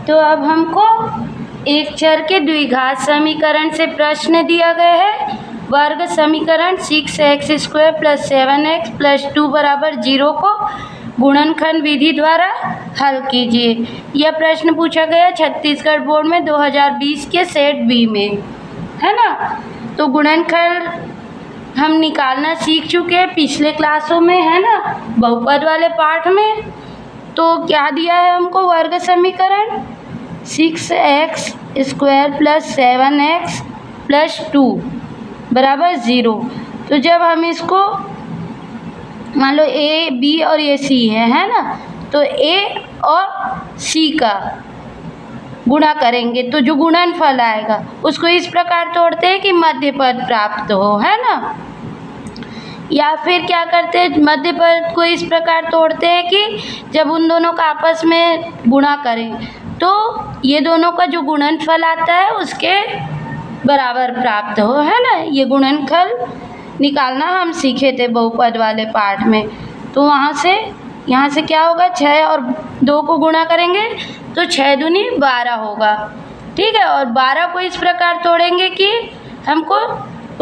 तो अब हमको एक चर के द्विघात समीकरण से प्रश्न दिया गया है। वर्ग समीकरण 6x² + 7x + 2 = 0 को गुणनखंड विधि द्वारा हल कीजिए। यह प्रश्न पूछा गया छत्तीसगढ़ बोर्ड में 2020 के सेट बी में, है ना। तो गुणनखंड हम निकालना सीख चुके हैं पिछले क्लासों में, है ना, बहुपद वाले पाठ में। तो क्या दिया है हमको वर्ग समीकरण 6x² + 7x + 2 = 0। तो जब हम इसको मान लो ए बी और ये सी है ना, तो ए और सी का गुणा करेंगे तो जो गुणनफल आएगा उसको इस प्रकार तोड़ते हैं कि मध्य पद प्राप्त हो, है ना। या फिर क्या करते हैं, मध्य पद को इस प्रकार तोड़ते हैं कि जब उन दोनों का आपस में गुणा करें तो ये दोनों का जो गुणनफल आता है उसके बराबर प्राप्त हो, है ना। ये गुणनफल निकालना हम सीखे थे बहुपद वाले पाठ में। तो यहाँ से क्या होगा, 6 और 2 को गुणा करेंगे तो 6 दूनी 12 होगा, ठीक है। और 12 को इस प्रकार तोड़ेंगे कि हमको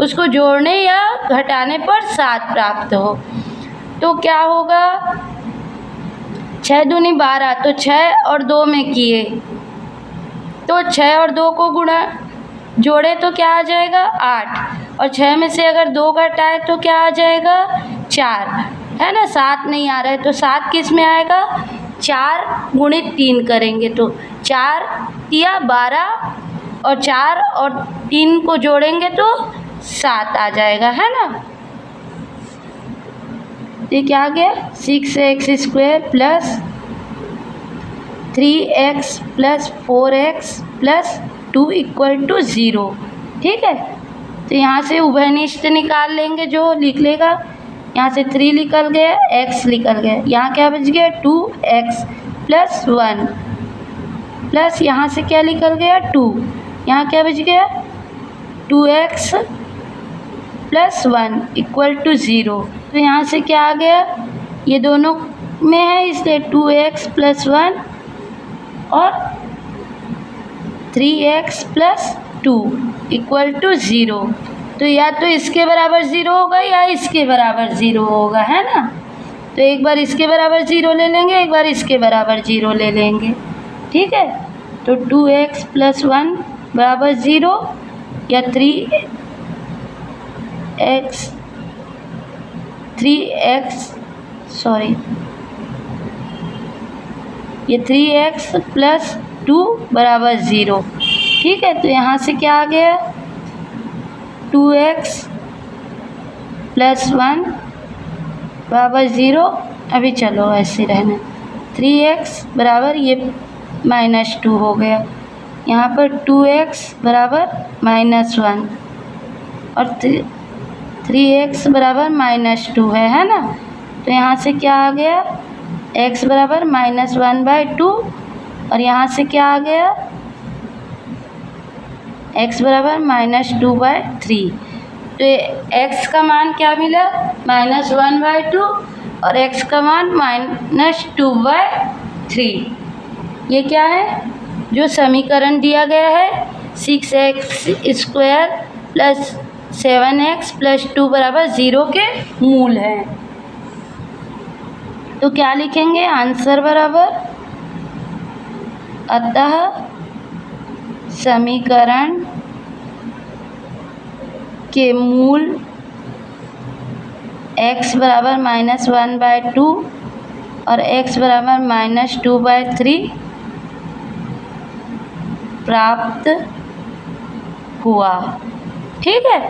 उसको जोड़ने या घटाने पर 7 प्राप्त हो। तो क्या होगा, 6 दूनी 12, तो 6 और 2 में किए तो 6 और 2 को गुणा जोड़े तो क्या आ जाएगा 8, और 6 में से अगर 2 घटाए तो क्या आ जाएगा 4, है ना। 7 नहीं आ रहा है तो 7 किस में आएगा, 4 × 3 करेंगे तो 4 या 12 और 4 और 3 को जोड़ेंगे तो 7 आ जाएगा, है ना। ये क्या आ गया, 6x² + 3x + 4x + 2 = 0, ठीक है। तो यहाँ से उभयनिष्ठ निकाल लेंगे, जो लिख लेगा। यहाँ से 3 निकल गया, x निकल गया, यहाँ क्या बच गया 2x + 1 प्लस यहाँ से क्या निकल गया 2, यहाँ क्या बच गया 2x + 1 = 0। तो यहाँ से क्या आ गया, ये दोनों में है इसलिए 2x + 1 और 3x + 2 = 0। तो या तो इसके बराबर 0 होगा या इसके बराबर 0 होगा, है ना। तो एक बार इसके बराबर 0 ले लेंगे, एक बार इसके बराबर 0 ले लेंगे, ठीक है। तो 2x + 1 = 0 या 3x + 2 = 0, ठीक है। तो यहाँ से क्या आ गया 2x + 1 = 0। अभी चलो ऐसे रहना, 3x बराबर ये -2 हो गया, यहाँ पर 2x बराबर -1 और 3x बराबर -2 है ना। तो यहाँ से क्या आ गया x बराबर -1/2 और यहाँ से क्या आ गया x बराबर -2/3। तो x का मान क्या मिला -1/2 और x का मान -2/3। ये क्या है, जो समीकरण दिया गया है 6x² + 7x + 2 = 0 के मूल हैं। तो क्या लिखेंगे आंसर बराबर, अतः समीकरण के मूल x बराबर -1/2 और x बराबर -2/3 प्राप्त हुआ, ठीक है।